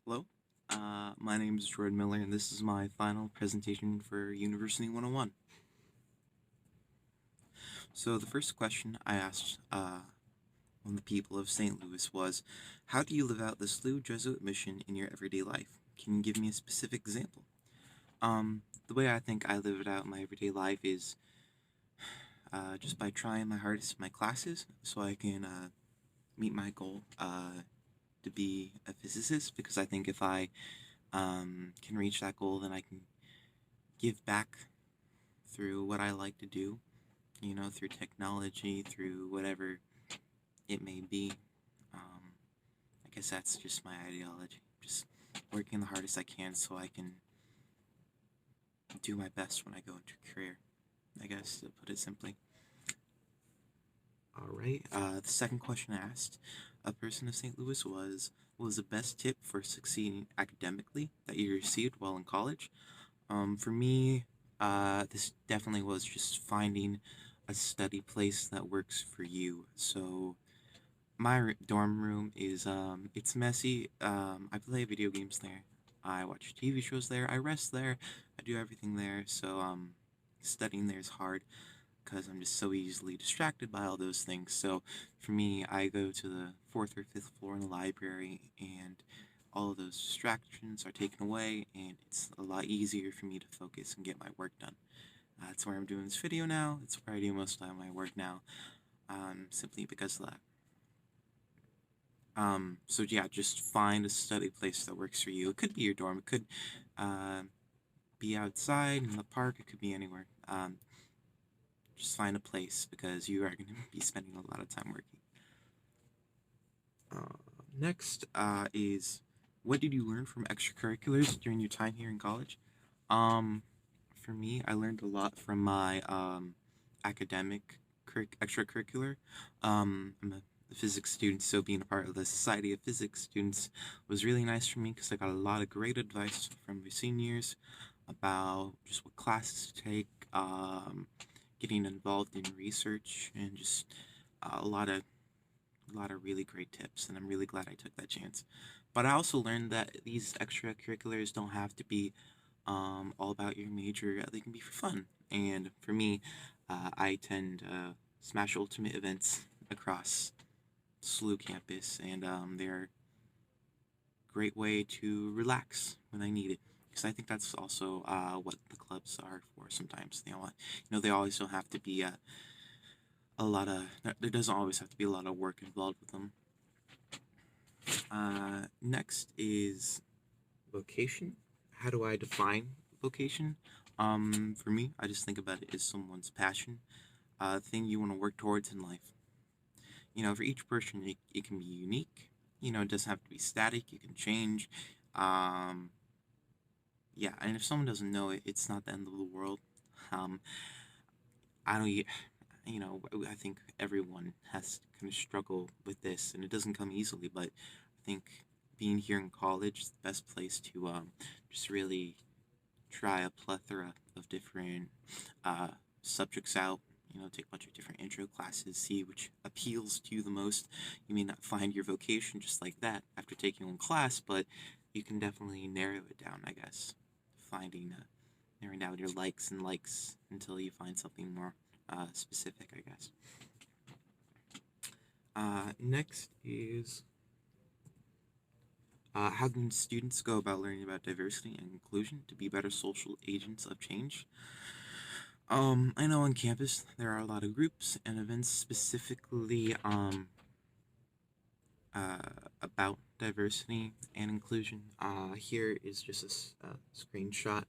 Hello, my name is Jordan Miller, and this is my final presentation for University 101. So, the first question I asked on the people of St. Louis was, how do you live out the SLU Jesuit mission in your everyday life? Can you give me a specific example? The way I think I live it out in my everyday life is just by trying my hardest in my classes so I can meet my goal to be a physicist, because I think if I can reach that goal, then I can give back through what I like to do, through technology, through whatever it may be. Um, I guess that's just my ideology. Just working the hardest I can so I can do my best when I go into a career, I guess, to put it simply. All right. The second question I asked a person of St. Louis was, what was the best tip for succeeding academically that you received while in college? For me, this definitely was just finding a study place that works for you. So my dorm room is it's messy. I play video games there. I watch TV shows there. I rest there. I do everything there. So studying there is hard because I'm just so easily distracted by all those things. So for me, I go to the fourth or fifth floor in the library, and all of those distractions are taken away, and it's a lot easier for me to focus and get my work done. That's where I'm doing this video now. It's where I do most of my work now, simply because of that. So yeah, just find a study place that works for you. It could be your dorm. It could uh, be outside in the park. It could be anywhere. Just find a place because you are going to be spending a lot of time working. Uh, Next is, what did you learn from extracurriculars during your time here in college? Um, for me, I learned a lot from my academic extracurricular. I'm a physics student, so being a part of the Society of Physics Students was really nice for me because I got a lot of great advice from my seniors about just what classes to take, getting involved in research, and just a lot of really great tips, and I'm really glad I took that chance. But I also learned that these extracurriculars don't have to be all about your major. They can be for fun. And for me, I attend Smash Ultimate events across SLU campus, and they're a great way to relax when I need it. Because I think that's also what the clubs are for. Sometimes they always don't have to be a lot of. There doesn't always have to be a lot of work involved with them. Next is vocation. How do I define vocation? For me, I just think about it as someone's passion, thing you want to work towards in life. For each person, it can be unique. It doesn't have to be static. It can change. Um, yeah, and if someone doesn't know it, it's not the end of the world. Um, I don't, I think everyone has to kind of struggle with this, and it doesn't come easily. But I think being here in college is the best place to just really try a plethora of different uh, subjects out. Take a bunch of different intro classes, see which appeals to you the most. You may not find your vocation just like that after taking one class, but you can definitely narrow it down, I guess. Narrowing down your likes until you find something more specific, I guess. Next is, how can students go about learning about diversity and inclusion to be better social agents of change? I know on campus there are a lot of groups and events specifically uh, about diversity and inclusion. Here is just a screenshot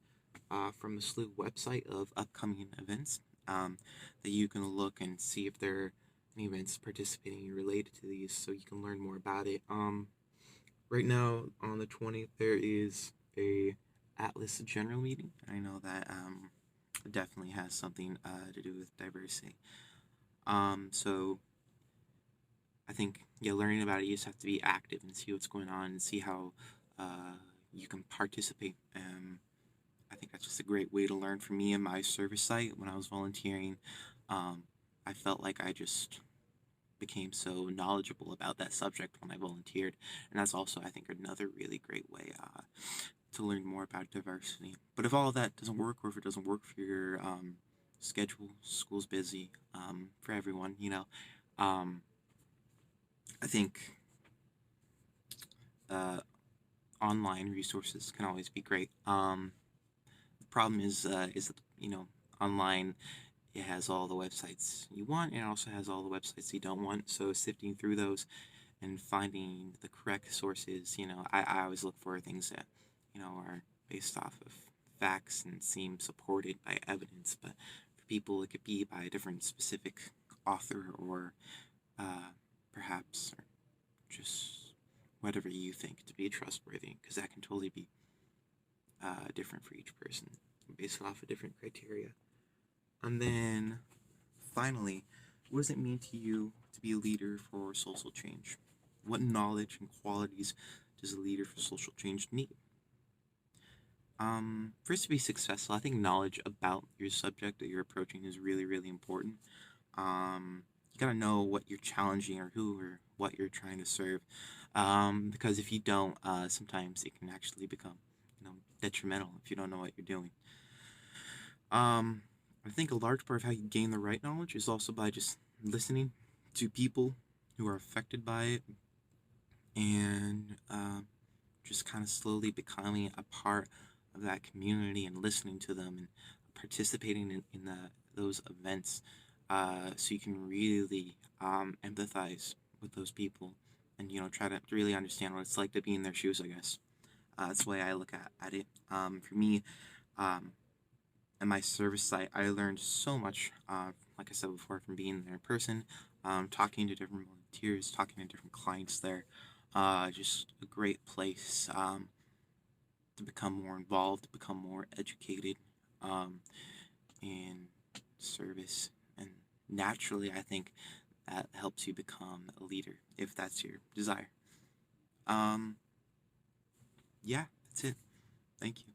from the SLU website of upcoming events that you can look and see if there are any events participating related to these, so you can learn more about it. Right now on the 20th there is a Atlas General meeting. I know that definitely has something to do with diversity. So I think, yeah, learning about it, you just have to be active and see what's going on and see how you can participate. I think that's just a great way to learn. For me in my service site when I was volunteering, I felt like I just became so knowledgeable about that subject when I volunteered, and that's also, I think, another really great way to learn more about diversity. But if all of that doesn't work, or if it doesn't work for your schedule, school's busy for everyone, um, I think uh, online resources can always be great. The problem is that online it has all the websites you want, and it also has all the websites you don't want. So sifting through those and finding the correct sources, I always look for things that are based off of facts and seem supported by evidence. But for people, it could be by a different specific author or uh, perhaps or just whatever you think to be trustworthy, because that can totally be different for each person based off of different criteria. And then finally, what does it mean to you to be a leader for social change? What knowledge and qualities does a leader for social change need? For us to be successful, I think knowledge about your subject that you're approaching is really, really important. You gotta know what you're challenging or who or what you're trying to serve. Because if you don't, sometimes it can actually become, detrimental if you don't know what you're doing. Um, I think a large part of how you gain the right knowledge is also by just listening to people who are affected by it and just kind of slowly becoming a part of that community and listening to them and participating in those events so you can really empathize with those people and try to really understand what it's like to be in their shoes, I guess. That's the way I look at it. For me, um, at my service site, I learned so much, like I said before, from being there in person, talking to different volunteers, talking to different clients there. Just a great place to become more involved, to become more educated in service. And naturally, I think that helps you become a leader if that's your desire. Um, yeah, that's it. Thank you.